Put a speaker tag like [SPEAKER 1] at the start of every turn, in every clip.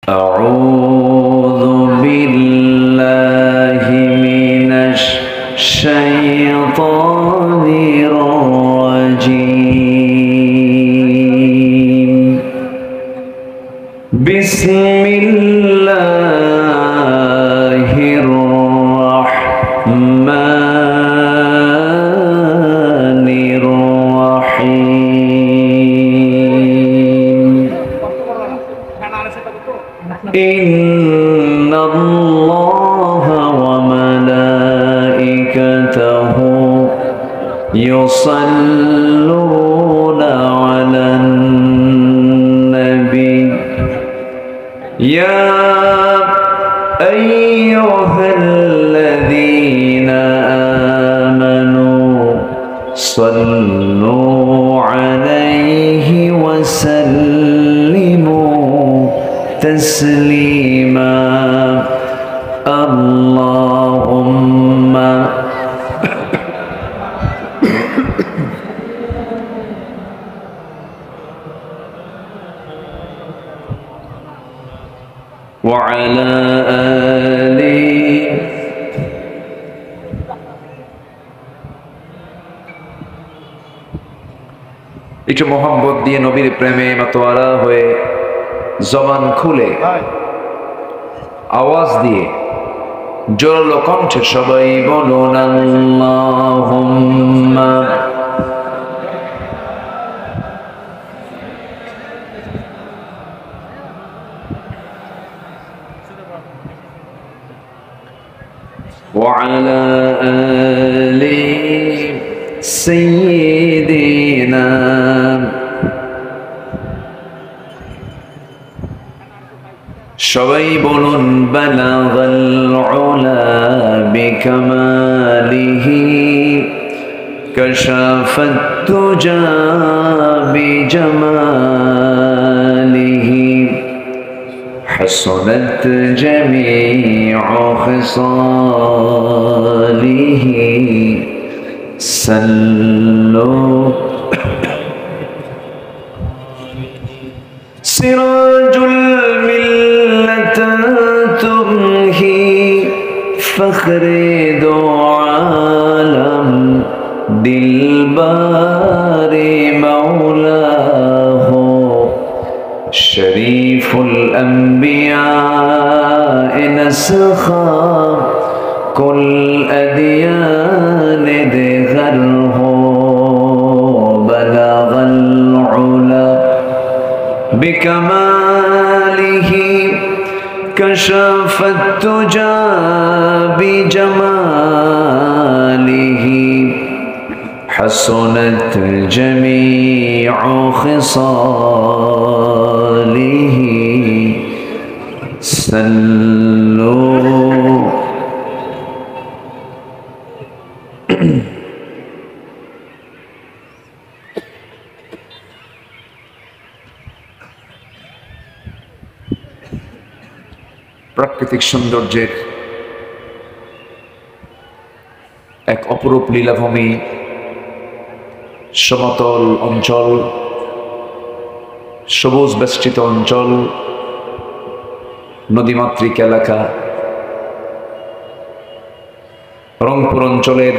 [SPEAKER 1] أعوذ بالله من الشيطان الرجيم بسم الله الرحمن الرحيم إن الله وملائكته يصلون على النبي يا أيها الذين آمنوا صلوا عليه وسلموا تسليما اللهم وعلى آله একটু মোহাম্মদ দিয়ে নবীর প্রেমে মাতোয়ারা হয়ে জবান খুলে আওয়াজ দিয়ে জোরালো কণ্ঠে সবাই বলুন আল্লাহুম্মা وعلى آل سيدنا সবাই বলুন বালাগাল উলা বিকামালিহি কাশাফাত তুজা বিজামালিহি حسنت جميع خصاله صلوا سراج الملة تمهي فخر دو عالم دلبار مولاه شريف الأنبياء نسخا كل أديان دغره بلغ العلا بكماله كشف التجا بجماله حسنت جميع خصاله صلوا প্রাকৃতিক সৌন্দর্যের এক অপরূপ লীলাভূমি, সমতল অঞ্চল, সবুজ বেষ্টিত অঞ্চল, নদীমাতৃক এলাকা, রংপুর অঞ্চলের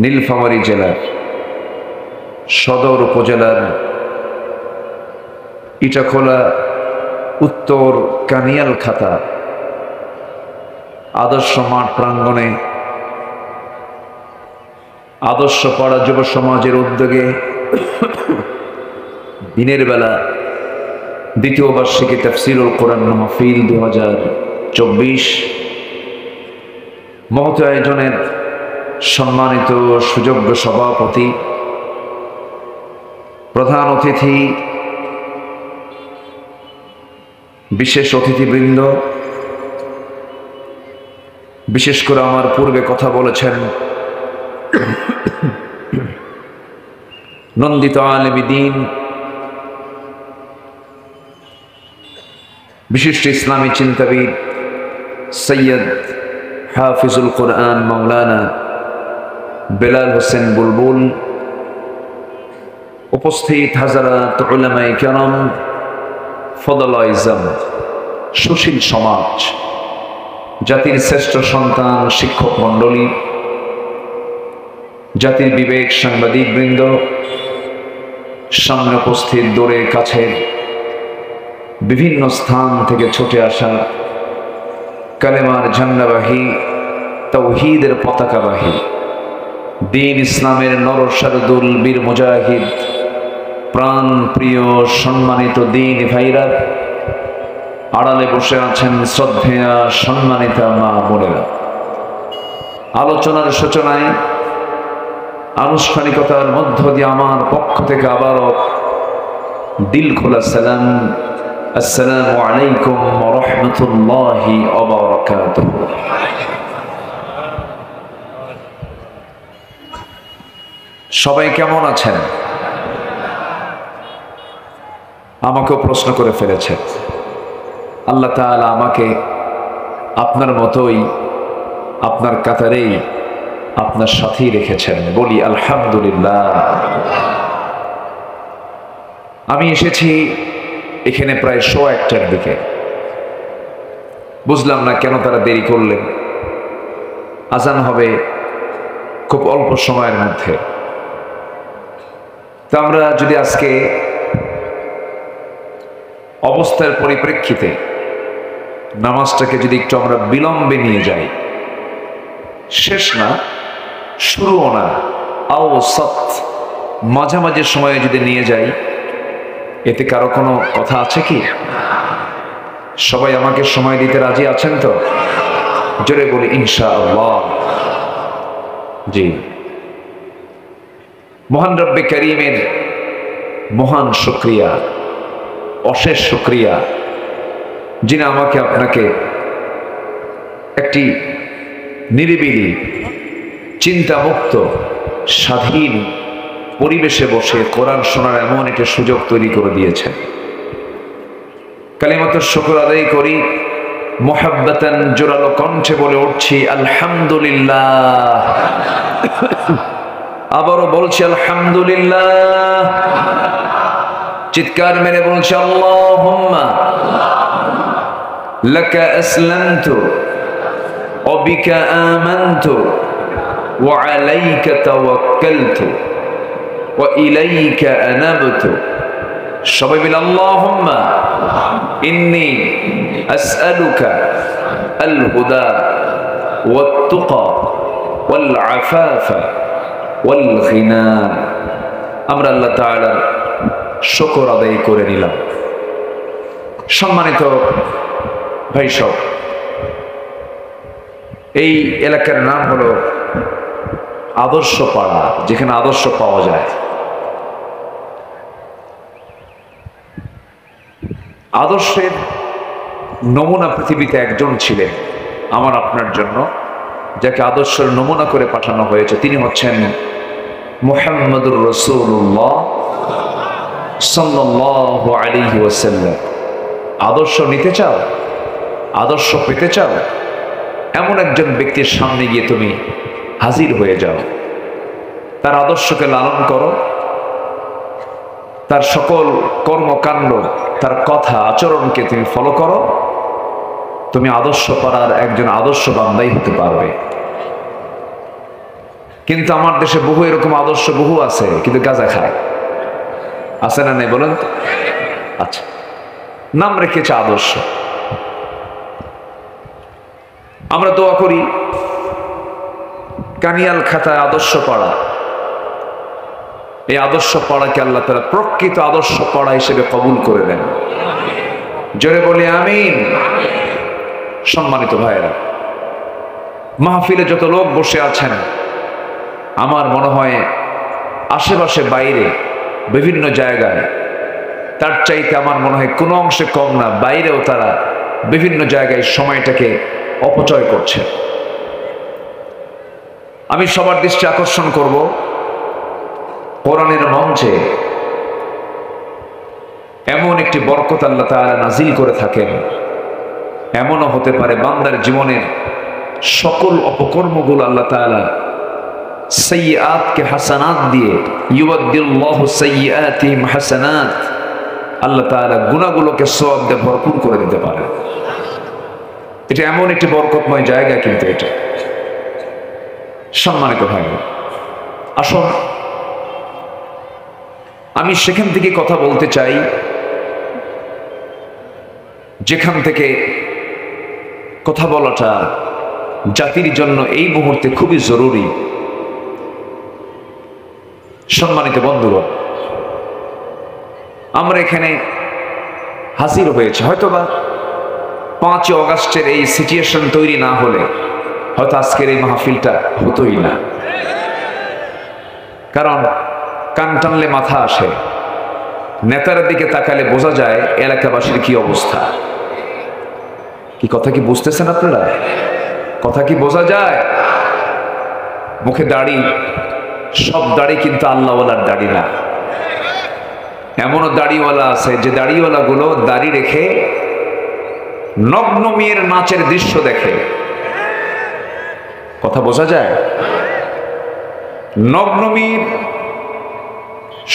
[SPEAKER 1] নীলফামারী জেলার সদর উপজেলার ইটাখোলা উত্তর কানিয়াল খাতা আদর্শ মাঠ প্রাঙ্গণে আদর্শ পাড়া যুব সমাজের উদ্যোগে দিনের বেলা দ্বিতীয় বার্ষিকী তাফসীরুল কোরআন মাহফিল 2024 মহৎ আয়োজনের সম্মানিত সুযোগ্য সভাপতি, প্রধান অতিথি, বিশেষ অতিথিবৃন্দ, বিশেষ করে আমার পূর্বে কথা বলেছেন নন্দিত আলেম দ্বীন, বিশিষ্ট ইসলামী চিন্তাবিদ সৈয়দ হাফিজুল কোরআন মাওলানা বেলাল হোসেন বুলবুল, উপস্থিত হাজারাত উলামায়ে কেরাম, ফদলাইজম, সুশীল সমাজ, জাতির শ্রেষ্ঠ সন্তান শিক্ষক মণ্ডলী, জাতির বিবেক সাংবাদিক বৃন্দ, সামনে উপস্থিত দূরে কাছে বিভিন্ন স্থান থেকে ছুটে আসা কালেমার ঝান্ডাবাহী, তাওহীদের পতাকাবাহী, দ্বীন ইসলামের নরসারদুল বীর মুজাহিদ, প্রাণ প্রিয় সম্মানিত দ্বীন ভাইরা, আড়ালে বসে আছেন শ্রদ্ধেয়া সম্মানিতা মা বোনেরা। আলোচনার সূচনায় আনুষ্ঠানিকতার মধ্য দিয়ে আমার পক্ষ থেকে আবারও দিল খোলা সালাম, আসসালামু আলাইকুম ওয়া রাহমাতুল্লাহি ওয়া বারাকাতুহু। সবাই কেমন আছেন? আমাকেও প্রশ্ন করে ফেলেছেন। আল্লাহ তাআলা আমাকে আপনার মতোই, আপনার কাতারেই, আপনার সাথেই রেখেছেন। বলি আলহামদুলিল্লাহ। আমি এসেছি এখানে প্রায় 1:15টার দিকে। বুঝলাম না কেন তারা দেরি করলেন। আজান হবে খুব অল্প সময়ের মধ্যে। তা আমরা যদি আজকে অবস্থার পরিপ্রেক্ষিতে নামাজটাকে যদি একটু আমরা বিলম্বে নিয়ে যাই, শেষ না শুরুও না, আওসাত মাঝামাঝি সময়ে যদি নিয়ে যাই, এতে কারো কোনো কথা আছে কি? সবাই আমাকে সময় দিতে রাজি আছেন তো? জোরে বলি ইনশাআল্লাহ। জি, মহান রব্বে কারীমের মহান শুকরিয়া, অশেষ শুকরিয়া, যিনি আমাকে আপনাকে একটি নিরিবিলি চিন্তামুক্ত স্বাধীন পরিবেশে বসে কোরআন শোনার এমন একটা সুযোগ তৈরি করে দিয়েছেন। কালিমাতুশ শুকর আদায় করি, মুহাব্বাতান জোরালো কণ্ঠে বলে উঠছি আলহামদুলিল্লাহ। আবারও বলছি আলহামদুলিল্লাহ। চিৎকার মেরে বলছি আল্লাহুম্মা লাকা আসলামতু ওয়া বিকা আমানতু ওয়া আলাইকা তাওয়াক্কালতু ওয়া ইলাইকা আনাবতু। সবাই বলি আল্লাহুম্মা ইন্নী আসআলুকা আল হুদা ওয়াত তুকা ওয়াল আফাফা ওয়াল গিনা। আমরা আল্লাহ তাআলার শুকর আদায় করে নিলাম। সম্মানিত ভাই সব, এই এলাকার নাম হলো আদর্শ পাড়া, যেখানে আদর্শ পাওয়া যায়। আদর্শের নমুনা পৃথিবীতে একজন ছিলেন আমার আপনার জন্য, যাকে আদর্শের নমুনা করে পাঠানো হয়েছে। তিনি হচ্ছেন মুহাম্মদুর রাসূলুল্লাহ সাল্লাল্লাহু আলাইহি ওয়াসাল্লাম। আদর্শ নিতে চাও, আদর্শ পেতে চাও, এমন একজন ব্যক্তির সামনে গিয়ে তুমি হাজির হয়ে যাও। তার আদর্শকে লালন করো, তার সকল কর্মকাণ্ড, তার কথা আচরণকে তুমি ফলো করো, তুমি আদর্শ পাড়ার একজন আদর্শ বান্দাই হতে পারবে। কিন্তু আমার দেশে বহু এরকম আদর্শ বহু আছে, কিন্তু গাঁজা খায়। আছে না নেই বলেন তো? আচ্ছা, নাম রেখেছে আদর্শ। আমরা দোয়া করি কানিয়াল খাতায় আদর্শ পাড়া, এই আদর্শ পাড়াকে আল্লাহ তাআলা প্রকৃত আদর্শ পাড়া হিসেবে কবুল করে দেন। জোরে বলি আমিন। সম্মানিত ভাইয়েরা, মাহফিলে যত লোক বসে আছেন, আমার মনে হয় আশেপাশে বাইরে বিভিন্ন জায়গায় তার চাইতে আমার মনে হয় কোনো অংশে কম না, বাইরেও তারা বিভিন্ন জায়গায় সময়টাকে অপচয় করছে। আমি সবার দৃষ্টি আকর্ষণ করব, কোরআনের মঞ্চে এমন একটি বরকত আল্লাহ তাআলা নাজিল করে থাকেন। এমনও হতে পারে বান্দার জীবনের সকল অপকর্মগুলো আল্লাহ তাআলা সাইয়্যাতকে হাসানাত দিয়ে, ইউবাদদিলুল্লাহু সাইয়্যাতিহিম হাসানাত, আল্লাহ তাআলা গুনাহগুলোকে সওয়াব দিয়ে ভরপুর করে দিতে পারে। এটা এমন একটি বরকতময় জায়গা, কিন্তু এটা সম্মানিত ভাই আসুন আমি সেখান থেকে কথা বলতে চাই যেখান থেকে কথা বলাটা জাতির জন্য এই মুহূর্তে খুবই জরুরি। সম্মানিত বন্ধুগণ, আমরা এখানে হাজির হয়েছে, হয়তোবা 5 অগাস্টের এই সিচুয়েশন তৈরি না হলে হয়তো আজকের এই মাহফিলটা হতোই না। কারণ কান টানলে মাথা আসে, নেতার দিকে তাকালে বোঝা যায় এলাকাবাসীর কি অবস্থা। কি কথা কি বুঝতেছেন আপনারা? কথা কি বোঝা যায়? মুখে দাড়ি, সব দাড়ি কিন্তু আল্লাহওয়ালার দাড়ি না। এমনও দাড়িওয়ালা আছে যে দাড়িওয়ালা গুলো দাড়ি রেখে নগ্ন মেয়ের নাচের দৃশ্য দেখে। কথা বোঝা যায়? নগ্ন মেয়ের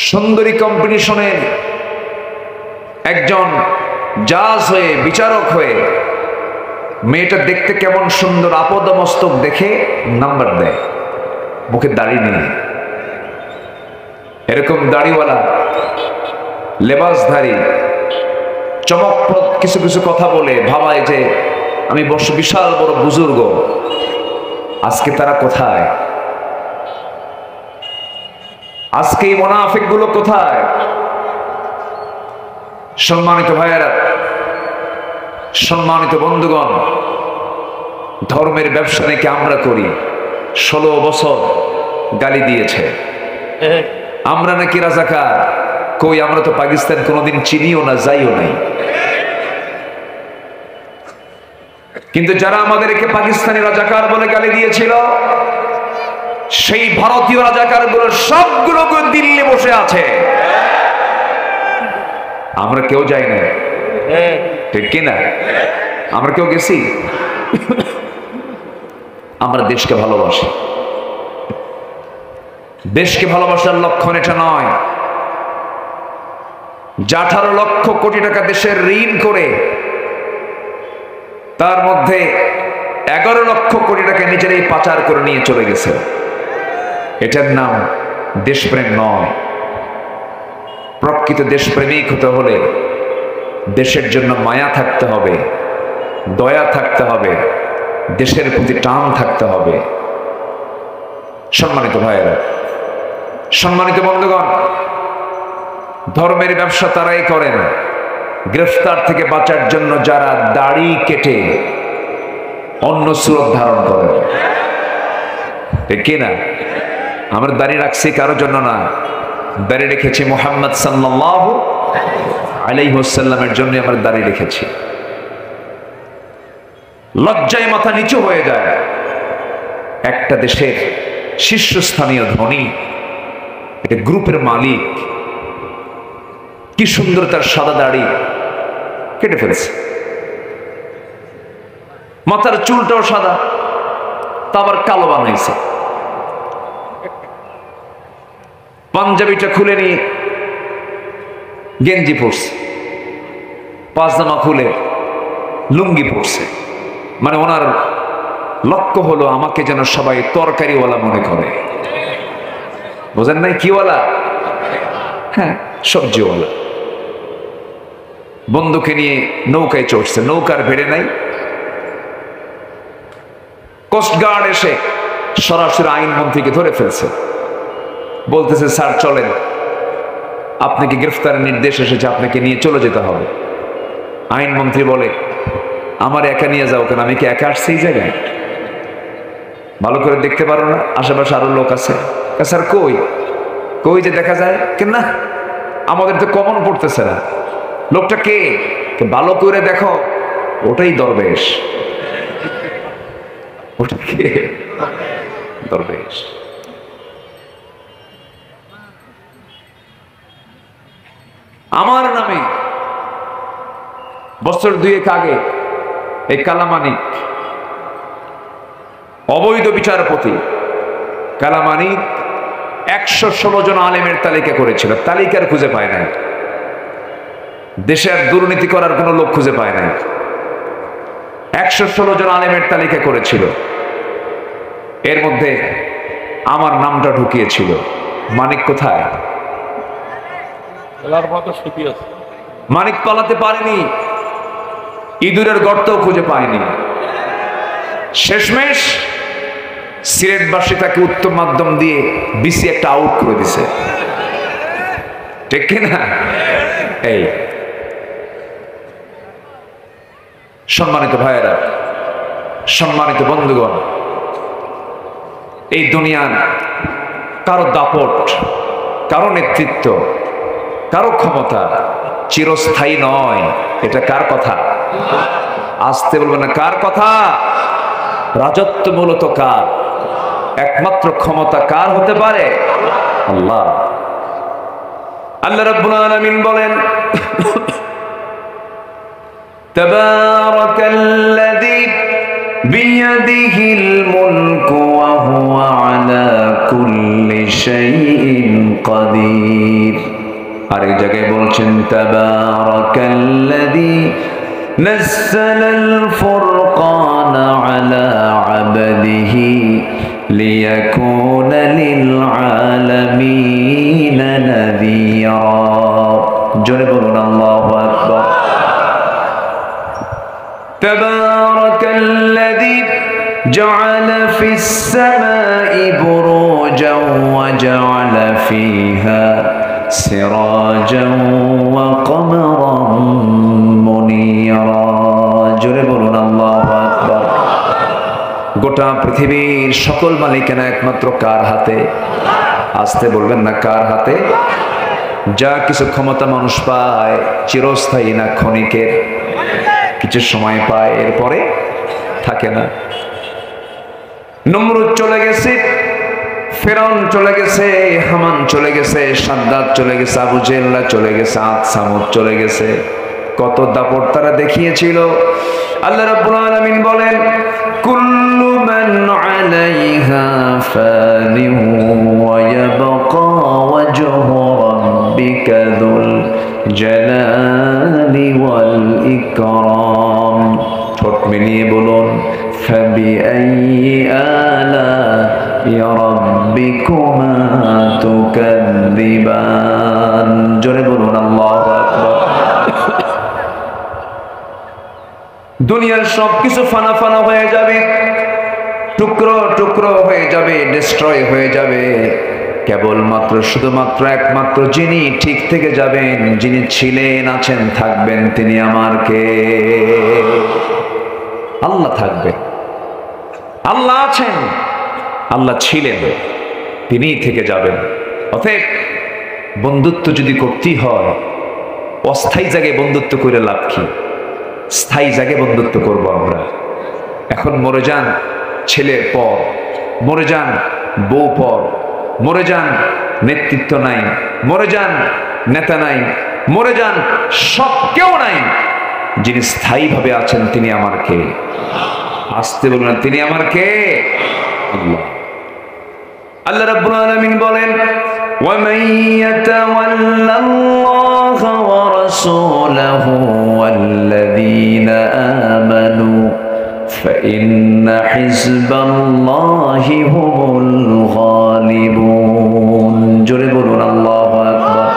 [SPEAKER 1] সুন্দরী কম্পিটিশনে একজন জাজ হয়ে, বিচারক হয়ে মেয়েটা দেখতে কেমন সুন্দর আপদমস্তক দেখে নাম্বার দেয়, মুখে দাড়ি নেই। এরকম দাড়িওয়ালা লেবাসধারী চমকপ্রদ কিছু কিছু কথা বলে ভাবায় যে আমি বিশাল বড় বুজুর্গ। আজকে তারা কোথায়? আজকে এই মুনাফিক গুলো কোথায়? সম্মানিত ভাইয়েরা, সম্মানিত বন্ধুগণ, ধর্মের ব্যবসা নাকি আমরা করি। 16 বছর গালি দিয়েছে আমরা নাকি রাজাকার। কই, আমরা তো পাকিস্তান কোনোদিন চিনিও না, যাইও নাই। কিন্তু যারা আমাদেরকে পাকিস্তানি রাজাকার বলে গালি দিয়েছিল, সেই ভারতীয় রাজাকার গুলো সবগুলো দিল্লি বসে আছে। আমরা কেউ যাই না, ঠিক কিনা? আমরা কেউ গেছি? আমরা দেশকে ভালোবাসি। দেশকে ভালোবাসার লক্ষণ এটা নয় যে 18 লক্ষ কোটি টাকা দেশের ঋণ করে তার মধ্যে 11 লক্ষ কোটি টাকা নিজেরাই পাচার করে নিয়ে চলে গেছে। এটার নাম দেশপ্রেম নয়। প্রকৃত দেশপ্রেমিক হতে হলে দেশের জন্য মায়া থাকতে হবে, দয়া থাকতে হবে, দেশের প্রতি টান থাকতে হবে। সম্মানিত ভাইয়েরা, সম্মানিত বন্ধুগণ, ধর্মের ব্যবসা তারাই করেন গ্রেফতার থেকে বাঁচার জন্য যারা দাড়ি কেটে অন্য সুরত ধারণ করেন, ঠিক কিনা? আমরা দাড়ি রাখছি কারোর জন্য না, দাড়ি রেখেছি মুহাম্মদ সাল্লাল্লাহু আলাইহি ওয়াসাল্লামের জন্য। আমরা দাড়ি রেখেছি। লজ্জায় মাথা নিচু হয়ে যায়। একটা দেশের শীর্ষস্থানীয় ধনী, একটা গ্রুপের মালিক, কি সুন্দর তার সাদা দাড়ি কেটে ফেলেছে, মাথার চুলটাও সাদা, তা আবার কালো বানাইছে। পাঞ্জাবিটা খুলে নিয়ে গেঞ্জি পরছে, পাজামা খুলে লুঙ্গি পরছে। মানে ওনার লক্ষ্য হলো আমাকে যেন সবাই তরকারিওয়ালা মনে করে। বোঝেন নাই? কিওয়ালা? হ্যাঁ, সবজিওয়ালা। বন্ধুকে নিয়ে নৌকায় চড়ছে, নৌকার ভেড়ে নাই। কোস্টগার্ড এসে সরাসরি আইনমন্ত্রীকে ধরে ফেলছে, বলতেছে স্যার চলেন, আপনাকে গ্রেফতারের নির্দেশ এসেছে, আপনাকে নিয়ে চলে যেতে হবে। আইনমন্ত্রী বলে আমার একা নিয়ে যাও কেন? আমি কি একা আসছি এই জায়গায়? ভালো করে দেখতে পারো না আশেপাশে আরো লোক আছে? স্যার কই কই যে দেখা যায় কেন? না, আমাদের তো কমন পড়তেছে না। লোকটা কে? ভালো করে দেখো, ওটাই দরবেশ। ওটা কে? দরবেশ। আমার নামে বছর 2 আগে এই কালামানিক অবৈধ বিচারপতি কালামানিক 116 জন আলেমের তালিকা করেছিল, তালিকার খুঁজে পায় না। দেশে আর দুর্নীতি করার কোনো লোক খুঁজে পায় নাই। 116 জন আলেমের তালিকা করেছিল, এর মধ্যে আমার নামটা ঢুকিয়েছিল। মানিক কোথায়? মানিক পালাতে পারেনি, ইঁদুরের গর্তও খুঁজে পায়নি। শেষমেশ সিলেটবাসী তাকে উত্তম মাধ্যম দিয়ে বিসি একটা আউট করে দিছে, ঠিক কিনা? এই সম্মানিত ভাইয়েরা, সম্মানিত বন্ধুগণ, এই দুনিয়ার কারো দাপট, কারো নেতৃত্ব, কারো ক্ষমতা চিরস্থায়ী নয়। এটা কার কথা? আসতে বলবেন না, কার কথা? রাজত্ব মূলত কার? একমাত্র ক্ষমতা কার হতে পারে? আল্লাহ। আল্লাহ রাব্বুল আলামিন বলেন, তাবারাকাল্লাযী বিয়াদিহিল মুলকু ওয়া হুয়া আলা কুল্লি শাইইন কাদির। আর এই জায়গায় বলছেন, তাবারাকাল্লাযী নাযালাল ফুরকানা আলা আবদিহি লিয়াকুনা লিল আলামিন নাযীরা। জোরে বলুন আল্লাহু আকবার। তাবারাকাল্লাযী জাআলা ফিস সামাই বুরুজান ওয়া জাআলা ফিহা সিরাজান ওয়া কমারান মুনীরা। জোরে বলুন আল্লাহু আকবার। গোটা পৃথিবীর সকল মালিকানা একমাত্র কার হাতে? আসতে বলবেন না, কার হাতে? যা কিছু ক্ষমতা মানুষ পায় চিরস্থায়ী না, ক্ষণিকের, কিছু সময় পায়, এরপরে থাকে না। নমরুদ চলে গেছে, ফেরাউন চলে গেছে, হামান চলে গেছে, সাদ্দাত চলে গেছে, আবু জেহেল চলে গেছে, আদ সামুদ চলে গেছে। কত দাপট তারা দেখিয়েছিল। আল্লাহ রাব্বুল আলামিন বলেন, কুল্লু মান আলাইহা ফানিন ওয়া ইয়াবকা ওয়াজহু রাব্বিকা যুল জালালি ওয়াল ইকরাম। ঠোঁট মিলিয়ে বলুন, ফাবিআইয়ি আলা'i রাব্বিকুমা তুকাযযিবান। জোরে বলুন আল্লাহু আকবার। দুনিয়ার সবকিছু ফানা ফানা হয়ে যাবে, টুকরো টুকরো হয়ে যাবে, ডিস্ট্রয় হয়ে যাবে। কেবলমাত্র শুধুমাত্র একমাত্র যিনি ঠিক থেকে যাবেন, যিনি ছিলেন, আছেন, থাকবেন, তিনি আমার কে? আল্লাহ থাকবেন, আল্লাহ আছেন, আল্লাহ ছিলেন, তিনিই থেকে যাবেন। অতএব বন্ধুত্ব যদি করতেই হয়, অস্থায়ী জায়গায় বন্ধুত্ব করে লাভ কি? স্থায়ী জায়গায় বন্ধুত্ব করব আমরা। এখন মরে যান ছেলের পর, মরে যান বউ পর, মরে যান নেতৃত্ব নাই, মরে যান নেতা নাই, মরে যান সব কেউ নাই, যিনি স্থায়ীভাবে আছেন তিনি আমার কে? আসতে বলুন, তিনি আমার কে? আল্লাহ। আল্লাহ রাব্বুল আলামিন বলেন, ওয়া মান ইয়াতাওয়াল্লাল্লাহা ওয়া রাসূলাহু ওয়াল্লাযীনা আমানু ফাইন্না হিজবাল্লাহি হুমুল গালিবুন। জোরে বলুন আল্লাহু আকবার।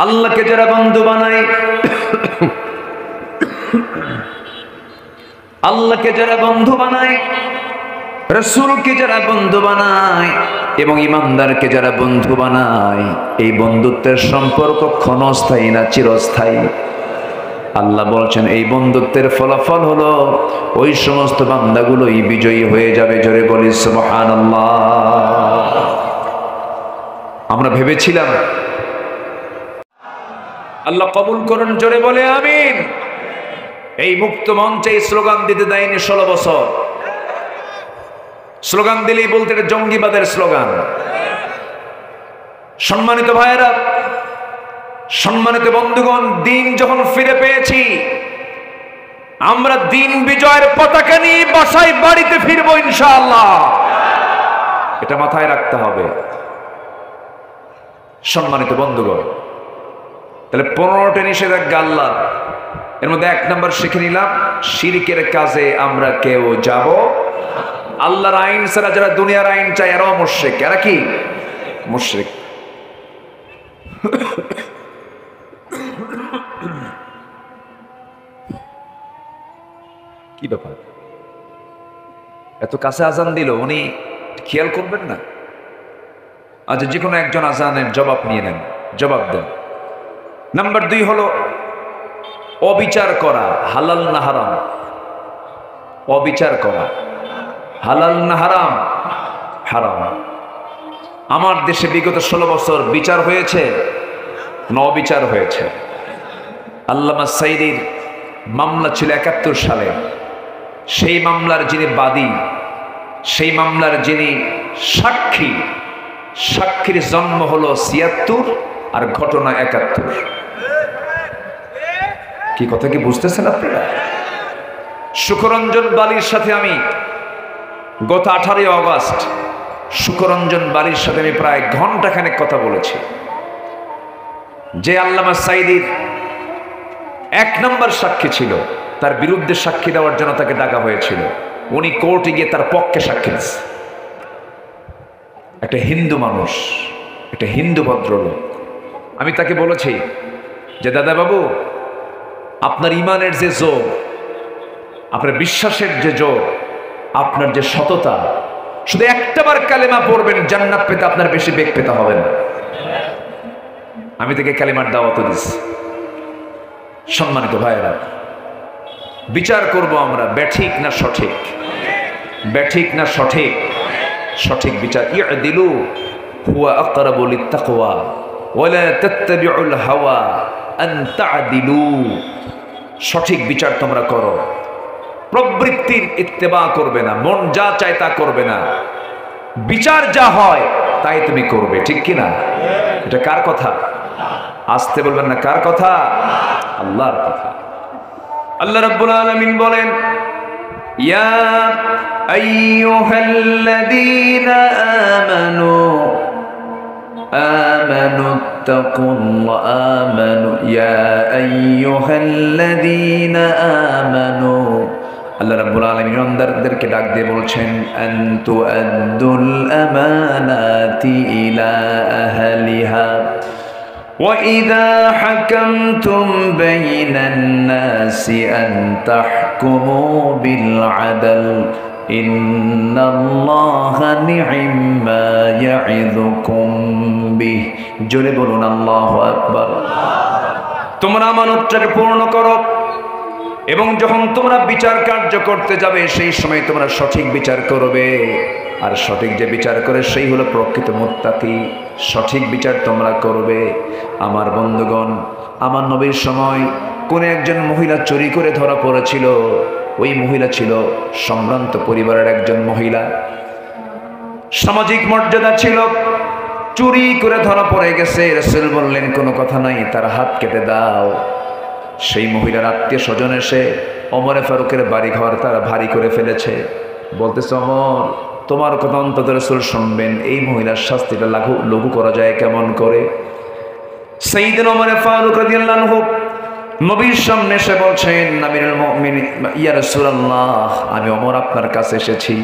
[SPEAKER 1] আল্লাহকে যারা বন্ধু বানায়, আল্লাহকে যারা বন্ধু বানায়, রাসূলকে যারা বন্ধু বানায় এবং ইমানদারকে যারা বন্ধু বানায়, এই বন্ধুত্বের সম্পর্ক ক্ষণস্থায়ী না চিরস্থায়ী? আল্লাহ বলছেন, এই বন্ধুত্বের ফলাফল হলো ওই সমস্ত বান্দাগুলোই বিজয়ী হয়ে যাবে। জোরে বলি সুবহানাল্লাহ। আমরা ভেবেছিলাম, আল্লাহ কবুল করুন, জোরে বলে আমিন। এই মুক্ত মঞ্চে স্লোগান দিতে দেয়নি 16 বছর। স্লোগান দিলেই বলতে এটা জঙ্গিবাদের স্লোগান। সম্মানিত ভাইয়েরা, সম্মানিত বন্ধুগণ, দিন যখন ফিরে পেয়েছি, আমরা দিন বিজয়ের পতাকা নিয়ে বাসায় বাড়িতে ফিরবো ইনশাআল্লাহ। এটা মাথায় রাখতে হবে। সম্মানিত বন্ধুগণ, তাহলে 15টা নিষেধাজ্ঞা আল্লাহ, এর মধ্যে 1 নম্বর শিখে নিলাম, শিরকের কাজে আমরা কেউ যাব। আল্লাহর আইন ছাড়া যারা দুনিয়ার আইন চায় এরাও মুশরিক। এরা কি মুশরিক? কি ব্যাপার, এত কাছে আজান দিল, উনি খেয়াল করবেন না? আচ্ছা, যে কোনো একজন আজানের জবাব নিয়ে নেন, জবাব দেন। নাম্বার 2 হলো অবিচার করা, হালাল না হারাম? অবিচার করা হালাল না হারাম? হারাম। আমার দেশে বিগত 16 বছর বিচার হয়েছে না অবিচার হয়েছে? আল্লামা সাইদির মামলা ছিল 71 সালে। সেই মামলার যিনি বাদী, সেই মামলার যিনি সাক্ষী, সাক্ষীর জন্ম হলো 76 আর ঘটনা 71। কি কথা কি বুঝতেছেন আপনারা? সুখরঞ্জন বালির সাথে আমি গত 18 অগস্ট সুখরঞ্জন বালির সাথে আমি প্রায় ঘন্টাখানেক কথা বলেছি। যে আল্লামা সাইদির 1 নম্বর সাক্ষী ছিল, তার বিরুদ্ধে সাক্ষী দেওয়ার জন্য তাকে ডাকা হয়েছিল। উনি কোর্টে গিয়ে তার পক্ষে সাক্ষী দিচ্ছে। একটা হিন্দু মানুষ, একটা হিন্দু ভদ্রলোক। আমি তাকে বলেছি যে দাদা বাবু, আপনার ইমানের যে জোর, আপনার বিশ্বাসের যে জোর, আপনার যে সততা, শুধু একটাবার কালেমা পড়বেন, জান্নাত পেতে আপনার বেশি বেগ পেতে হবে না। আমি তাকে কালেমার দাওয়াত দিচ্ছি। সম্মানিত ভাইয়েরা, বিচার করব আমরা ব্যাঠিক না সঠিক, ব্যাঠিক না সঠিক, সঠিক বিচার। ইয়দিলু হুয়া আকরাবু লিত্তাকওয়া ওয়ালা তাত্তাবিউল হাওয়া আন তা'দিলু। সঠিক বিচার তোমরা করো, প্রবৃত্তির ইত্তেবা করবে না, মন যা চায় তা করবে না, বিচার যা হয় তাই তুমি করবে। ঠিক কি না? এটা কার কথা? আসতে বলবেন না, কার কথা? আল্লাহর কথা। আল্লাহ রাব্বুল আলামিন বলেন, ইয়া আইয়ুহাল্লাযীনা আমানু আমানু ইয়া আইয়ুহাল্লাযীনা আমানু। আল্লাহ রাব্বুল আলামিন ইমানদারদেরকে ডাক দিয়ে বলছেন, আনতু আদ্দুল আমানাতি ইলা আহলিহা وَإِذَا حَكَمْتُمْ بَيْنَ النَّاسِ أَن تَحْكُمُوا بِالْعَدْلِ إِنَّ اللَّهَ نِعِمَّا يَعِظُكُمْ بِهِ। জোরে বলুন আল্লাহু আকবার। তোমরা আমানতটাকে পূর্ণ করো এবং যখন তোমরা বিচার কার্য করতে যাবে সেই সময় তোমরা সঠিক বিচার করবে। আর সঠিক যে বিচার করে সেই হলো প্রকৃত মুত্তাকি। সঠিক বিচার তোমরা করবে। আমার বন্ধুগণ, আমার নবীর সময় কোন একজন মহিলা চুরি করে ধরা পড়েছিল। ওই মহিলা ছিল সম্ভ্রান্ত পরিবারের একজন মহিলা, সামাজিক মর্যাদা ছিল, চুরি করে ধরা পড়ে গেছে। রাসূল বললেন কোনো কথা নাই, তার হাত কেটে দাও। সেই মহিলার আত্মীয় স্বজন এসে ওমরে ফারুকের বাড়ি ঘর তারা ভারী করে ফেলেছে। বলতেছে, ওমর তোমার কথা অন্তত রাসূল শুনবেন, এই মহিলার শাস্তিটা লঘু করা যায় কেমন করে? সাইয়েদনা ওমর ফারুক রাদিয়াল্লাহু আনহু নবীর সামনে এসে বলছেন, আমিরুল মুমিনিন ইয়া রাসূলুল্লাহ, আমি ওমর আপনার কাছে এসেছি।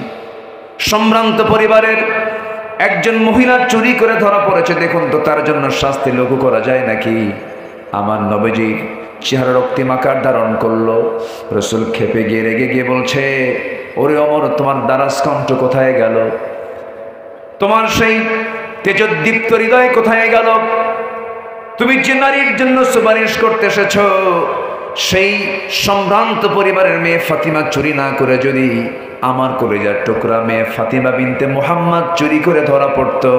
[SPEAKER 1] সম্ভ্রান্ত পরিবারের একজন মহিলা চুরি করে ধরা পড়েছে, দেখুন তো তার জন্য শাস্তি লঘু করা যায় নাকি? আমার নবীজির চেহারা রক্তিম আকার ধারণ করলো। রাসূল খেপে গিয়ে রেগে গিয়ে বলছে, ওরে ওমর, তোমার দারাজ কণ্ঠ কোথায় গেল? তোমার সেই তেজোদ্দীপ্ত হৃদয় কোথায় গেল? তুমি যে নারীর জন্য সুপারিশ করতে এসেছ, সেই সম্ভ্রান্ত পরিবারের মেয়ে ফাতিমা চুরি না করে যদি আমার কলিজার টুকরা মেয়ে ফাতিমা বিনতে মুহাম্মদ চুরি করে ধরা পড়তো,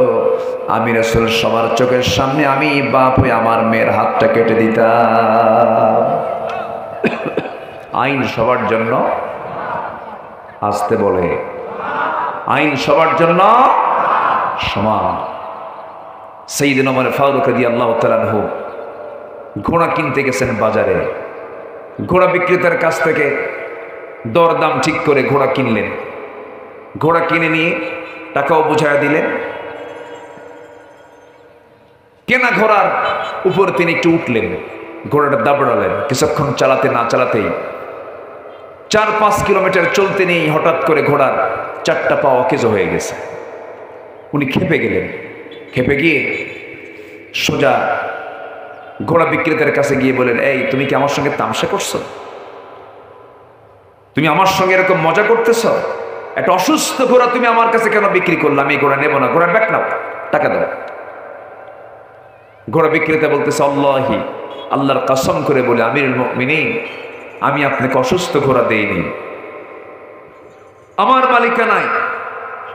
[SPEAKER 1] আমি রাসূল সবার চোখের সামনে আমি বাপ হয়ে আমার মেয়ের হাতটা কেটে দিতাম। আইন সবার জন্য, আসতে বলে, আইন সবার জন্য সমান। সাইয়েদনা ওমর ফারুক রাদিয়াল্লাহু তাআলা আনহু ঘোড়া কিনতে গেছেন বাজারে। ঘোড়া বিক্রেতার কাছ থেকে দরদাম ঠিক করে ঘোড়া কিনলেন। ঘোড়া কিনে নিয়ে টাকাও বুঝায়া দিলেন। কেনা ঘোড়ার উপর তিনি একটু উঠলেন, ঘোড়াটা দাবড়ালেন। কিছুক্ষণ চালাতে না চালাতেই 4-5 কিলোমিটার চলতে নেই হঠাৎ করে ঘোড়ার 4টা পা অকেজো হয়ে গেছে। উনি খেপে গেলেন। খেপে গিয়ে সোজা ঘোড়া বিক্রেতার কাছে গিয়ে বলেন, এই তুমি কি আমার সঙ্গে তামসা করছো? তুমি আমার সঙ্গে এরকম মজা করতেছ? একটা অসুস্থ ঘোড়া তুমি আমার কাছে কেন বিক্রি করলাম? এই ঘোড়া নেবো না, ঘোড়া ব্যাক নাও, টাকা দাও। ঘোড়া বিক্রেতা বলতেছে, আল্লাহি, আল্লাহর কসম করে বলে আমিরুল মুমিনিন, আমি আপনাকে অসুস্থ ঘোড়া দেইনি। আমার মালিকানায়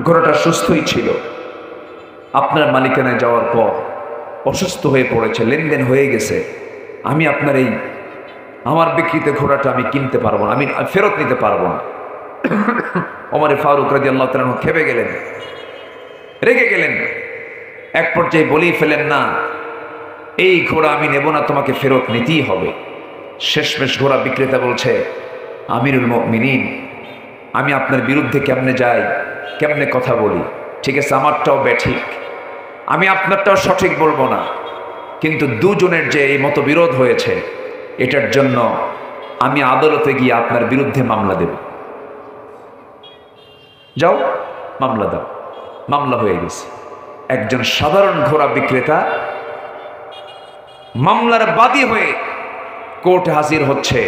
[SPEAKER 1] ঘোড়াটা সুস্থই ছিল। আপনার মালিকানায় যাওয়ার পর অসুস্থ হয়ে পড়েছে, লেনদেন হয়ে গেছে। আমি আপনার এই আমার বিক্রিত ঘোড়াটা আমি কিনতে পারবো না, আমি ফেরত নিতে পারবো না। ওমর ফারুক রাদিয়াল্লাহু তাআলা খেপে গেলেন, রেগে গেলেন। এক পর্যায়ে বলেই ফেলেন, না, এই ঘোড়া আমি নেব না, তোমাকে ফেরত নিতেই হবে। শেষমেশ ঘোড়া বিক্রেতা বলছে, আমিরুল মুমিনিন, আমি আপনার বিরুদ্ধে কেমনে যাই, কেমনে কথা বলি? ঠিক আছে, আমারটাও ব্যাঠিক, আমি আপনারটাও সঠিক বলবো না, কিন্তু দুজনের যে এই মতবিরোধ হয়েছে, এটার জন্য আমি আদালতে গিয়ে আপনার বিরুদ্ধে মামলা দেব। যাও, মামলা দাও। মামলা হয়ে গেছে। একজন সাধারণ ঘোড়া বিক্রেতা মামলার বাদী হয়ে কোর্টে হাজির হচ্ছে।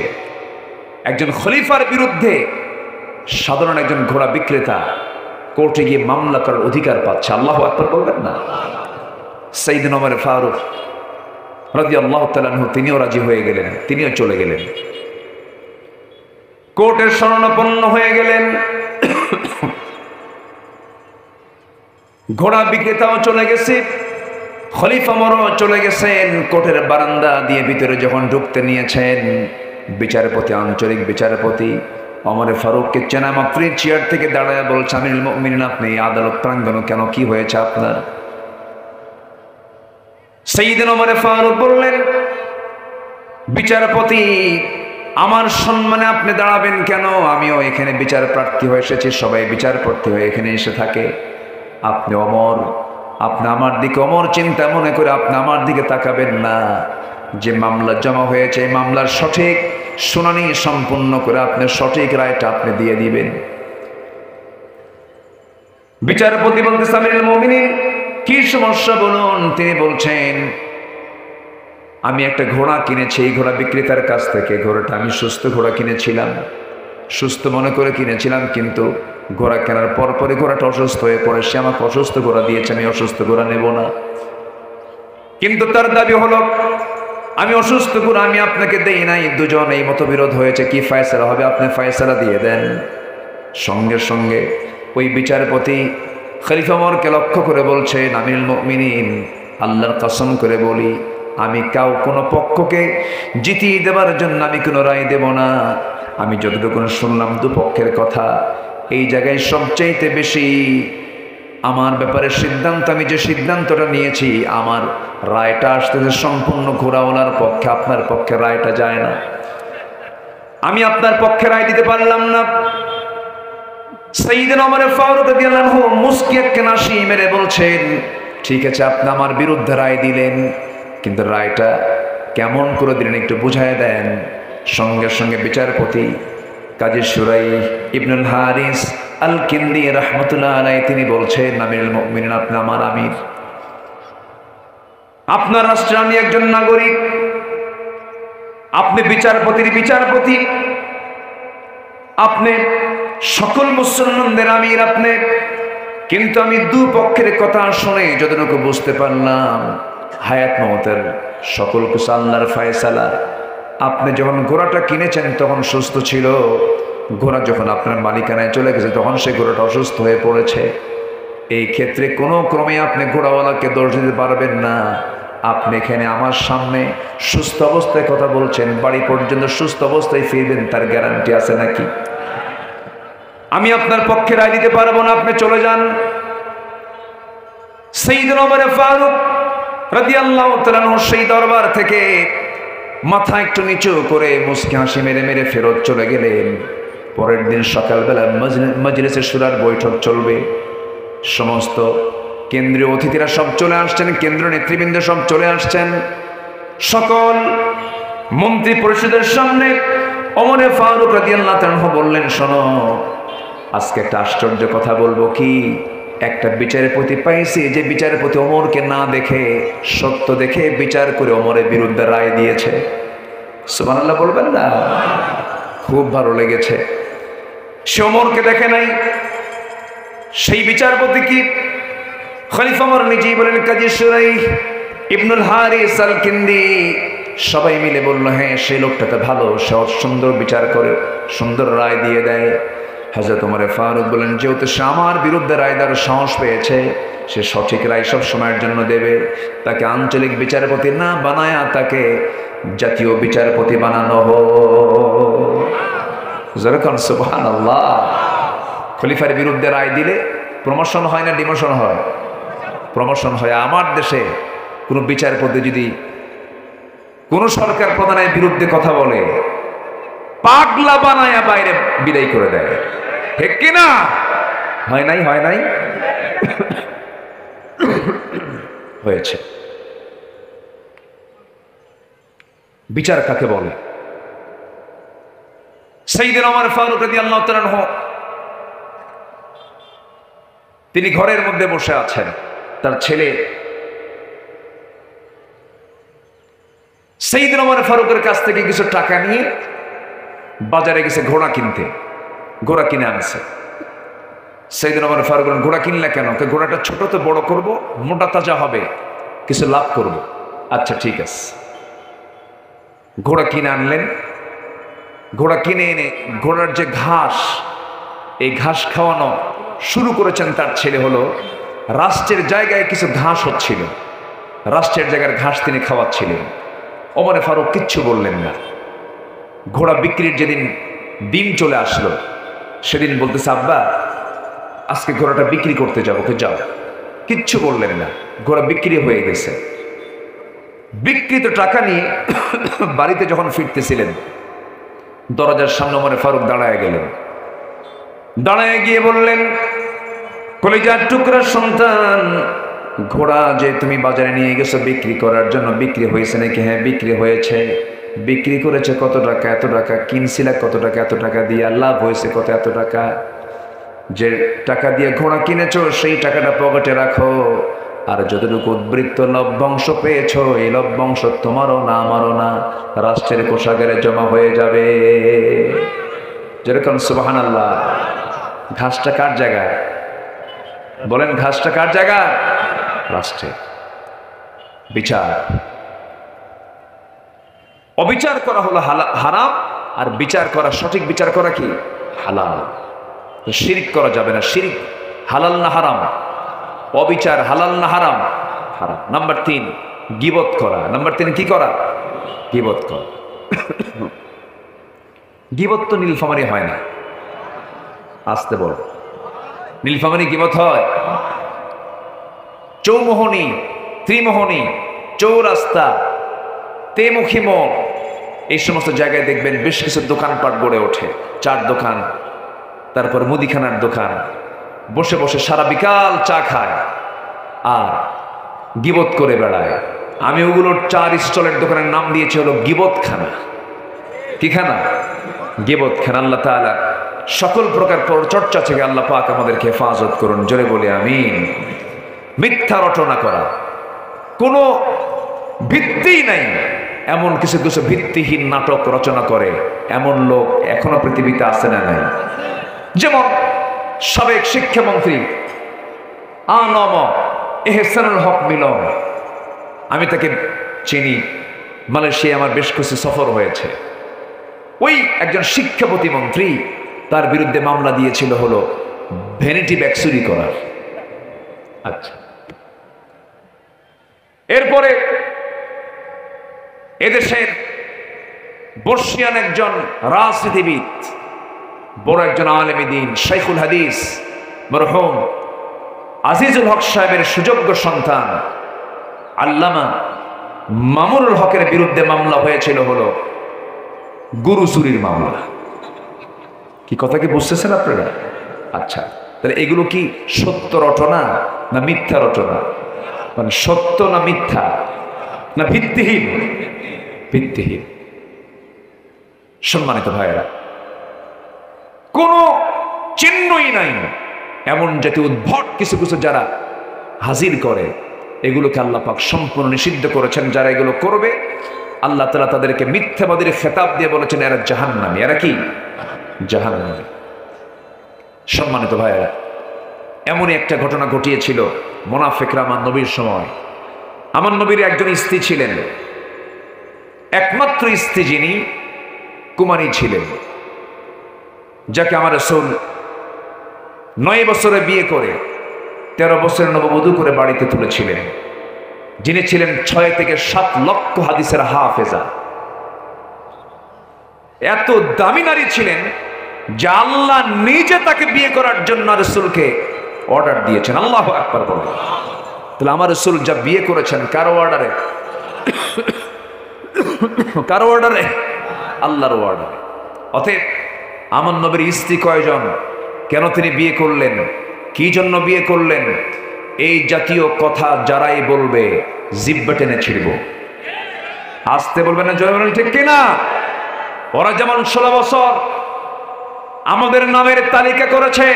[SPEAKER 1] একজন খলিফার বিরুদ্ধে সাধারণ একজন ঘোড়া বিক্রেতা কোর্টে গিয়ে মামলা করার অধিকার পাচ্ছে। আল্লাহু আকবার বলবেন না? সাইয়েদনা ওমর ফারুক রাদিয়াল্লাহু তাআলা আনহু তিনিও রাজি হয়ে গেলেন, তিনিও চলে গেলেন, কোর্টের শরণাপন্ন হয়ে গেলেন। ঘোড়া বিক্রেতাও চলে গেছে, খলিফা ওমরও চলে গেছেন। কোর্টের বারান্দা দিয়ে ভিতরে যখন ঢুকতে নিয়েছেন, বিচারপতি, আঞ্চলিক বিচারপতি ওমর ফারুককে চেনা মাত্রই চেয়ার থেকে দাঁড়ায় বলছে, আমিরুল মুমিনিন, আপনি আদালত প্রাঙ্গণে কেন, কি হয়েছে আপনার? সাইয়েদনা ওমর ফারুক বললেন, বিচারপতি, আমার সম্মানে আপনি দাঁড়াবেন কেন? আমিও এখানে বিচার প্রার্থী হয়ে এসেছি, সবাই বিচার প্রার্থী হয়ে এখানে এসে থাকে। আপনি অমর, আপনি আমার দিকে অমর চিন্তা মনে করে আপনি আমার দিকে তাকাবেন না। যে মামলা জমা হয়েছে, এই মামলার সঠিক শুনানি সম্পূর্ণ করে আপনি সঠিক রায়টা আপনি দিয়ে দিবেন। বিচারপতি বলতেছে, আমিরুল মুমিনিন, কি সমস্যা বলুন। তিনি বলছেন, আমি একটা ঘোড়া কিনেছি এই ঘোড়া বিক্রেতার কাছ থেকে। ঘোড়াটা আমি সুস্থ ঘোড়া কিনেছিলাম, সুস্থ মনে করে কিনেছিলাম, কিন্তু ঘোড়া কেনার পরপরই ঘোড়াটা অসুস্থ হয়ে পড়ে। সে আমাকে অসুস্থ ঘোড়া দিয়েছে, আমি অসুস্থ ঘোড়া নেব না। কিন্তু তার দাবি হলো, আমি অসুস্থ ঘোড়া আমি আপনাকে দেই নাই। দুজন এই মতবিরোধ হয়েছে, কি ফয়সালা হবে? আপনি ফয়সালা দিয়ে দেন। সঙ্গে সঙ্গে ওই বিচারপতি খলিফা ওমরকে লক্ষ্য করে বলছেন, আমিরুল মুমিনিন, আল্লাহর কসম করে বলি, আমি কোনো পক্ষকে জিতিয়ে দেবার জন্য আমি কোনো রায় দেব না। আমি যতটুকু শুনলাম দুপক্ষের কথা, এই জায়গায় সবচাইতে বেশি আমার ব্যাপারে সিদ্ধান্ত, আমি যে সিদ্ধান্তটা নিয়েছি, আমার রায়টা আসতেছে সম্পূর্ণ ঘোড়াওয়ালার পক্ষে, আপনার পক্ষে রায়টা যায় না। আমি আপনার পক্ষে রায় দিতে পারলাম না। সাইয়েদনা ওমর ফারুক রাদিয়াল্লাহু আনহু মুস্কি একটা হাসি মেরে বলছেন, ঠিক আছে, আপনি আমার বিরুদ্ধে রায় দিলেন, কিন্তু রায়টা কেমন করে দিলেন একটু বুঝায় দেন। সঙ্গে সঙ্গে বিচারপতি কাজী শুরাইহ ইবনুল হারিস আল কিন্দি রাহমাতুল্লাহ আলাইহি তিনি বলছেন, আমিরুল মুমিনিন, আপনি আমার আমির, আপনার রাষ্ট্রে আমি একজন নাগরিক, আপনি বিচারপতির বিচারপতি, আপনি সকল মুসলমানদের আমির আপনি। কিন্তু আমি দুপক্ষের কথা শুনে যতটুকু বুঝতে পারলাম, হায়াত মওতের সকল কিছু আল্লাহর ফয়সালা। আপনি যখন ঘোড়াটা কিনেছেন তখন সুস্থ ছিল, ঘোড়া যখন আপনার মালিকানায় চলে গেছে তখন সেই ঘোড়াটা অসুস্থ হয়ে পড়েছে। এই ক্ষেত্রে কোনো ক্রমে আপনি ঘোড়াওয়ালাকে দোষ দিতে পারবেন না। আপনি এখানে আমার সামনে সুস্থ অবস্থায় কথা বলছেন, বাড়ি পর্যন্ত সুস্থ অবস্থায় ফিরবেন, তার গ্যারান্টি আছে নাকি? আমি আপনার পক্ষে রায় দিতে পারবো না, আপনি চলে যান। সাইয়েদনা ওমর ফারুক রাদিয়াল্লাহু তাআলা আনহু সেই দরবার থেকে মাথা একটু নিচু করে মুস্কি হাসি মেরে মেরে ফেরত চলে গেলেন। পরের দিন সকালবেলা মজলিসে শুরার বৈঠক চলবে, সমস্ত কেন্দ্রীয় অতিথিরা সব চলে আসছেন, কেন্দ্রীয় নেতৃবৃন্দ সব চলে আসছেন। সকল মন্ত্রী পরিষদের সামনে ওমর ফারুক রাদিয়াল্লাহু তাআলা বললেন, শোনো, আজকে একটা আশ্চর্য কথা বলবো। কি? একটা বিচারপতি পাইছি, যে বিচারপতি ওমরকে না দেখে, সত্য দেখে বিচার করে ওমরের বিরুদ্ধে রায় দিয়েছে। সুবহানাল্লাহ বলবেন না? খুব ভালো লেগেছে। সে ওমরকে দেখে নাই। সেই বিচারপতি কি? খলিফা ওমর নিজেই বলেন, কাজী শুরাইহ ইবনুল হারিস আল কিন্দি। সবাই মিলে বলল, হ্যাঁ, সেই লোকটা তো ভালো, সে সুন্দর বিচার করে, সুন্দর রায় দিয়ে দেয়। হযরত ওমর ফারুক বলেন, যেহেতু সে আমার বিরুদ্ধে রায় দেওয়ার সাহস পেয়েছে, সে সঠিক রায় সব সময়ের জন্য দেবে। তাকে আঞ্চলিক বিচারপতি না বানায়া তাকে জাতীয় বিচারপতি বানানো হোক। যেরকম সুবহানাল্লাহ। খলিফার বিরুদ্ধে রায় দিলে প্রমোশন হয় না ডিমোশন হয়? প্রমোশন হয়। আমার দেশে কোনো বিচারপতি যদি কোন সরকার প্রধানের বিরুদ্ধে কথা বলে, পাগলা বানায়া বাইরে বিদায় করে দেয়। ঠিক কিনা? হয় নাই? হয় নাই? হয়েছে। বিচার কাকে বলে? সাইয়েদনা ওমর ফারুক রাদিয়াল্লাহু তাআলা আনহু তিনি ঘরের মধ্যে বসে আছেন। তার ছেলে সাইয়েদনা ওমর ফারুকের কাছ থেকে কিছু টাকা নিয়ে বাজারে গেছে ঘোড়া কিনতে। ঘোড়া কিনে আনছে। সাইয়েদনা ওমর ফারুক বলেন, ঘোড়া কিনলে কেন? ঘোড়াটা ছোট তো বড় করব, মোটা তাজা হবে, কিছু লাভ করব। আচ্ছা ঠিক আছে। ঘোড়া কিনে আনলেন। ঘোড়া কিনে এনে ঘোড়ার যে ঘাস, এই ঘাস খাওয়ানো শুরু করেছেন তার ছেলে। হলো রাষ্ট্রের জায়গায় কিছু ঘাস হচ্ছিল, রাষ্ট্রের জায়গার ঘাস তিনি খাওয়াচ্ছিলেন। ওমর ফারুক কিচ্ছু বললেন না। ঘোড়া বিক্রির যেদিন দিন চলে আসলো, সেদিন বলতেছে, আব্বা আজকে ঘোড়াটা বিক্রি করতে যাবো, কে যাও। কিচ্ছু বললেন না। ঘোড়া বিক্রি হয়ে গেছে। বিক্রিত টাকা নিয়ে বাড়িতে যখন ফিরতেছিলেন, দরজার সামনে ওমর ফারুক দাঁড়ায় গেলেন। দাঁড়ায় গিয়ে বললেন, কলিজার টুকরার সন্তান, ঘোড়া যে তুমি বাজারে নিয়ে গেছো বিক্রি করার জন্য, বিক্রি হয়েছে নাকি? হ্যাঁ, বিক্রি হয়েছে। বিক্রি করেছে কত টাকা? এত টাকা। কিনছিলা কত টাকা? এত টাকা দিয়ে। লাভ হয়েছে কত? এত টাকা। যে টাকা দিয়ে ঘোড়া কিনেছো সেই টাকাটা পকেটে রাখো, আর যতটুকু উদ্বৃত্ত লভ্যাংশ পেয়েছো, এই লভ্যাংশ তোমারও না আমারও না, রাষ্ট্রের কোষাগারে জমা হয়ে যাবে। যেরকম সুবহানাল্লাহ। ঘাসটা কার জায়গায়? বলেন, ঘাসটা কার জায়গা? রাষ্ট্রে। বিচার, অবিচার করা হলো হারাম, আর বিচার করা, সঠিক বিচার করা কি? হালাল। শিরক করা যাবে না। শিরক হালাল না হারাম? অবিচার হালাল না হারাম? হারাম। নাম্বার 3, গীবত করা। নাম্বার 3 কি করা? গীবত করা। গীবত তো নীলফামারী হয় না। আসতে বল, নীলফামারী গীবত হয়? চৌমোহনী, ত্রিমোহনী, চৌরাস্তা, তেমুখী মোড়, এই সমস্ত জায়গায় দেখবেন বেশ কিছু দোকানপাট গড়ে ওঠে। চার দোকান, তারপর মুদিখানার দোকান। বসে বসে সারা বিকাল চা খায় আর গীবত করে বেড়ায়। আমি ওগুলোর চার স্টলের দোকানের নাম দিয়েছি হলো গীবতখানা। কি খানা? গীবতখানা। আল্লাহ তাআলা সকল প্রকার পরচর্চা থেকে আল্লাহ পাক আমাদেরকে হেফাজত করুন। জোরে বলি আমিন। মিথ্যা রটনা করা, কোনো ভিত্তি নাই, এমন কিছু কিছু ভিত্তিহীন নাটক রচনা করে এমন লোক এখনো পৃথিবীতে আছে না নাই? যেমন সাবেক শিক্ষামন্ত্রী আনম এহসানুল হক মিলন, আমি তাকে চিনি, মালয়েশিয়া আমার বেশ কিছু সফর হয়েছে। ওই একজন শিক্ষা প্রতিমন্ত্রী, তার বিরুদ্ধে মামলা দিয়েছিল হলো ভ্যানিটি ব্যাগ চুরি করার। আচ্ছা, এরপরে এদেশের বর্ষিয়ান একজন রাজনীতিবিদ, বড় একজন আলেম দ্বীন, শাইখুল হাদিস মরহুম আজিজুল হক সাহেবের সুযোগ্য সন্তান আল্লামা মামুনুল হকের বিরুদ্ধে মামলা হয়েছিল হলো গরু চুরির মামলা। কি কথা কি বুঝতেছেন আপনারা? আচ্ছা, তাহলে এগুলো কি সত্য রটনা না মিথ্যা রচনা? মানে সত্য না মিথ্যা না ভিত্তিহীন? ভিত্তিহীন। সম্মানিত ভাইয়েরা, কোন চিহ্নই নাই এমন জাতীয় উদ্ভট কিছু কিছু যারা হাজির করে, এগুলোকে আল্লাহ পাক সম্পূর্ণ নিষিদ্ধ করেছেন। যারা এগুলো করবে আল্লাহ তাআলা তাদেরকে মিথ্যাবাদীর খেতাব দিয়ে বলেছেন এরা জাহান্নামী। এরা কি? জাহান্নামী। সম্মানিত ভাইয়েরা, এমনই একটা ঘটনা ঘটিয়েছিল মুনাফিকরা আমার নবীর সময়। আমার নবীর একজন স্ত্রী ছিলেন, একমাত্র স্ত্রী যিনি কুমারী ছিলেন, যাকে আমার রাসূল 9 বছরে বিয়ে করে 13 বছরের নববধূ করে বাড়িতে তুলেছিলেন, যিনি ছিলেন 6 থেকে 7 লক্ষ হাদিসের হাফেজা। এত দামি নারী ছিলেন যে আল্লাহ নিজে তাকে বিয়ে করার জন্য রাসূলকে অর্ডার দিয়েছেন। আল্লাহু আকবার বলেন। তাহলে আমার রাসূল যা বিয়ে করেছেন কারো অর্ডারে? কারো অর্ডারে? আল্লাহর অর্ডারে। অতএব আমার নবীর স্ত্রী কয়জন, কেন তিনি বিয়ে করলেন, কি জন্য বিয়ে করলেন, এই জাতীয় কথা যারাই বলবে জিহ্বা টেনে ছিড়ব। আসতে বলবেন না, জয় বলেন ঠিক কিনা? ওরা যেমন 16 বছর আমাদের নামের তালিকা করেছে,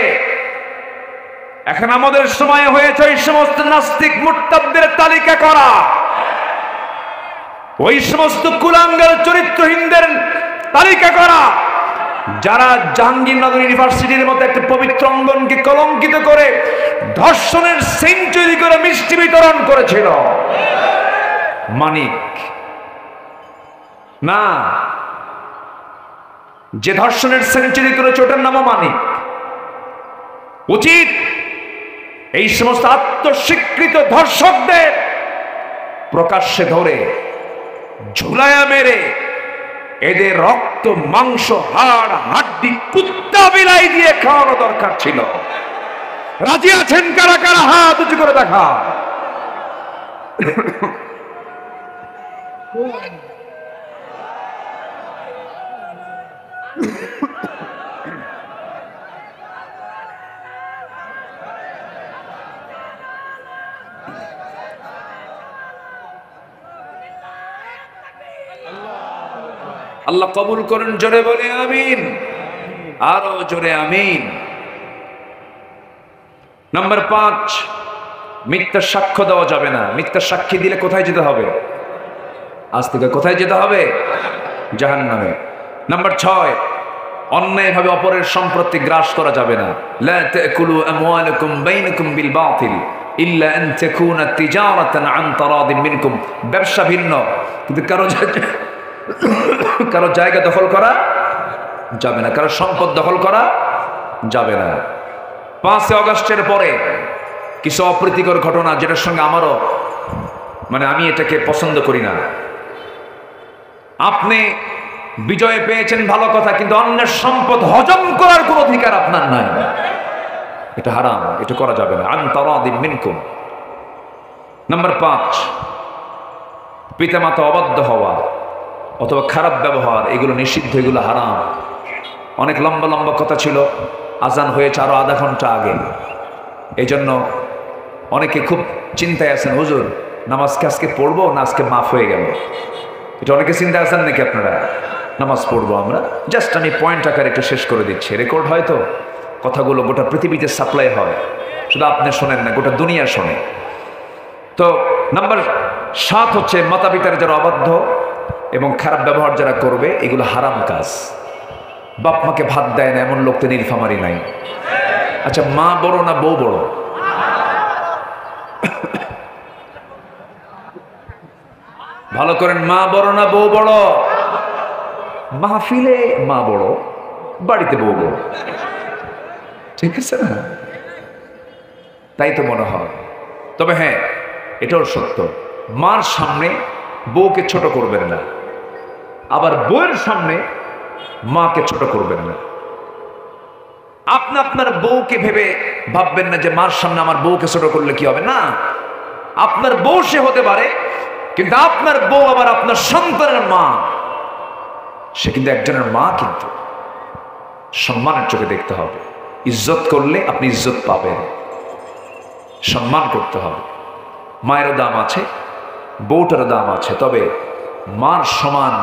[SPEAKER 1] এখন আমাদের সময় হয়েছে ওই সমস্ত নাস্তিক মুরতাদদের তালিকা করা, ওই সমস্ত কুলাঙ্গার চরিত্রহীনদের তালিকা করা, যারা জাহাঙ্গীরনগর ইউনিভার্সিটির মতো একটা পবিত্র অঙ্গনকে কলঙ্কিত করে ধর্ষণের সেঞ্চুরি করে মিষ্টি বিতরণ করেছিল। মানিক না, যে ধর্ষণের সেঞ্চুরি করেছে ওটার নামও মানিক। উচিত এই সমস্ত আত্মস্বীকৃত ধর্ষকদের প্রকাশ্যে ধরে ঝুলায়া মেরে এদের রক্ত মাংস হাড় হাড্ডি কুত্তা বিলাই দিয়ে খাওয়ানো দরকার ছিল। রাজি আছেন কারা কারা? হাত উঁচু করে দেখা। আল্লাহ কবুল করেন, জোরে বলে আমিন, আরো জোরে আমিন। নাম্বার 5, মিথ্যা সাক্ষ্য দেওয়া যাবে না। মিথ্যা সাক্ষী দিলে কোথায় যেতে হবে? আজ থেকে কোথায় যেতে হবে? জাহান্নামে। নাম্বার 6, অন্যায়ভাবে অপরের সম্পত্তি গ্রাস করা যাবে না। লা তাকুলু আমওয়ালাকুম বাইনাকুম বিল বাতিল ইল্লা আন তাকুনা তিজারাতান আন তারাদিন মিনকুম। ব্যবসা ভিন্ন, কিন্তু কারো জায়গা দখল করা যাবে না, কারো সম্পদ দখল করা যাবে না। 5 আগস্টের পরে কিছু অপ্রীতিকর ঘটনা, যেটার সঙ্গে আমারও আমি এটাকে পছন্দ করি না। আপনি বিজয় পেয়েছেন ভালো কথা, কিন্তু অন্যের সম্পদ হজম করার কোন অধিকার আপনার নাই। এটা হারাম, এটা করা যাবে না। আন তারাদিন মিনকুম। নাম্বার 5, পিতামাতা অবাধ্য হওয়া অথবা খারাপ ব্যবহার, এগুলো নিষিদ্ধ, এগুলো হারাম। অনেক লম্বা লম্বা কথা ছিল, আজান হয়েছে আরো আধা ঘন্টা আগে। এই জন্য অনেকে খুব চিন্তায় আছেন, হুজুর নামাজকে আজকে পড়বো না আজকে মাফ হয়ে গেল। এটা অনেকে চিন্তায় আছেন নাকি আপনারা? নামাজ পড়বো আমরা। জাস্ট আমি পয়েন্ট আকারে একটু শেষ করে দিচ্ছি, রেকর্ড হয় তো, কথাগুলো গোটা পৃথিবীতে সাপ্লাই হয়, শুধু আপনি শোনেন না, গোটা দুনিয়া শোনে। তো নাম্বার 7 হচ্ছে মাতা পিতার যারা অবাধ্য এবং খারাপ ব্যবহার যারা করবে, এগুলো হারাম কাজ। বাপ মাকে ভাত দেয় না এমন লোক তো নীলফামারি নাই। আচ্ছা, মা বড় না বউ বড়? ভালো করেন, মা বড় না বউ বড়? মাহফিলে মা বড়, বাড়িতে বউ বড়, ঠিক আছে না? তাই তো মনে হয়। তবে হ্যাঁ, এটাও সত্য, মার সামনে বউকে ছোট করবেন না, আবার বউয়ের সামনে মাকে ছোট করবেন না। আপনি আপনার বউকে ভেবে ভাববেন না যে মার সামনে আমার বউকে ছোট করলে কি হবে। না, আপনার বউ সে হতে পারে, কিন্তু আপনার বউ আবার আপনার সন্তানের মা, সে কিন্তু একজনের মা। কিন্তু সম্মানের চোখে দেখতে হবে। ইজ্জত করলে আপনি ইজ্জত পাবেন, সম্মান করতে হবে। মায়েরও দাম আছে, বউটারও দাম আছে, তবে মার সমান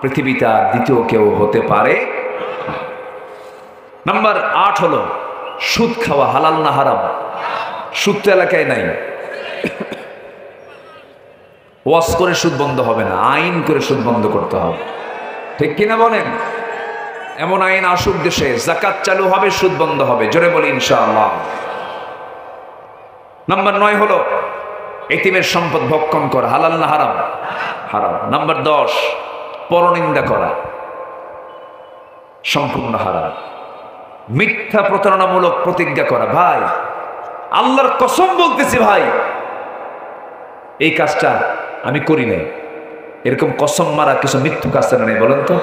[SPEAKER 1] পৃথিবীতে আর দ্বিতীয় কেউ হতে পারে। নাম্বার 8 হলো সুদ খাওয়া। হালাল না হারাম? সুদ তো এলাকায় নাই। ওয়াজ করে সুদ বন্ধ হবে না, আইন করে সুদ বন্ধ করতে হবে, ঠিক কিনা বলেন? এমন আইন আসুক দেশে, যাকাত চালু হবে, সুদ বন্ধ হবে, জোরে বলি ইনশাআল্লাহ। নাম্বার 9 হলো এতিমের সম্পদ ভক্ষণ করা। হালাল না হারাম? হারাম। নাম্বার 10 পরনিন্দা করা, সম্পূর্ণ হারাম। মিথ্যা প্রতারণামূলক প্রতিজ্ঞা করা। ভাই আল্লাহর কসম বলতেছি ভাই, এই কাজটা আমি করি নাই, এরকম কসম মারা কিছু মৃত্যু কাজ নেই বলেন তো?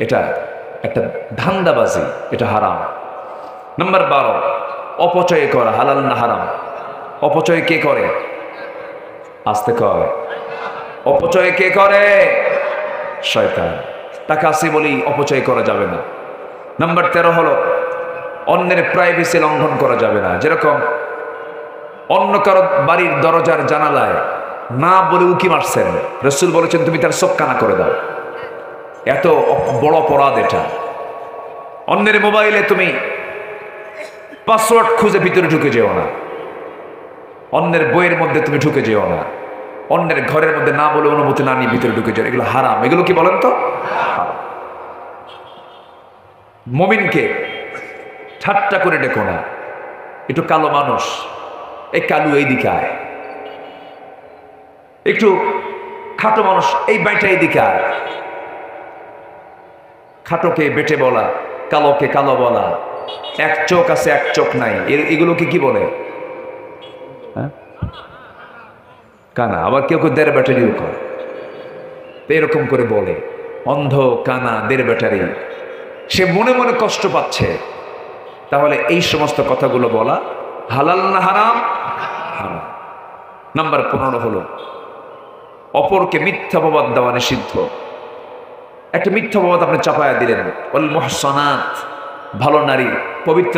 [SPEAKER 1] এটা একটা ধান্দাবাজি, এটা হারাম। নাম্বার 12 অপচয় করা। হালাল না হারাম? অপচয় কে করে? আস্তে কয়, অপচয় কে করে? শয়তান। টাকা আছে বলি অপচয় করা যাবে না। নাম্বার 13 হলো অন্যের প্রাইভেসি লঙ্ঘন করা যাবে না। যেরকম অন্য কারো বাড়ির দরজার জানালায় না বলে উকি মারছেন, রাসূল বলেছেন তুমি তার চোখ কানা করে দাও। এত বড় অপরাধ এটা। অন্যের মোবাইলে তুমি পাসওয়ার্ড খুঁজে ভিতরে ঢুকে যেও না, অন্যের বইয়ের মধ্যে তুমি ঢুকে যেও না, অন্যের ঘরের মধ্যে না বলে অনুমতি না নিয়ে ভিতরে ঢুকে যেও, এগুলো হারাম। এগুলো কি বলেন তো? মুমিনকে ঠাট্টা করে ডেকো না, একটু কালো মানুষ, এই কালু এই দিকে আয়, একটু খাটো মানুষ এই বাইটা এই দিকে আয়। খাটোকে বেটে বলা, কালোকে কালো বলা, এক চোখ আছে এক চোখ নাই, এগুলোকে কি বলে? হ্যাঁ, কানা। আবার কেউ কেউ দেড় ব্যাটারিও করে, এরকম করে বলে অন্ধ, কানা, দেড় ব্যাটারি। সে মনে মনে কষ্ট পাচ্ছে। তাহলে এই সমস্ত কথাগুলো বলা হালাল না হারাম? হারাম। নাম্বার 15 হলো অপরকে মিথ্যা অপবাদ দেওয়া নিষিদ্ধ। একটা মিথ্যা অপবাদ আপনি চাপায়া দিলেন, ওয়াল মুহসানাত, ভালো নারী, পবিত্র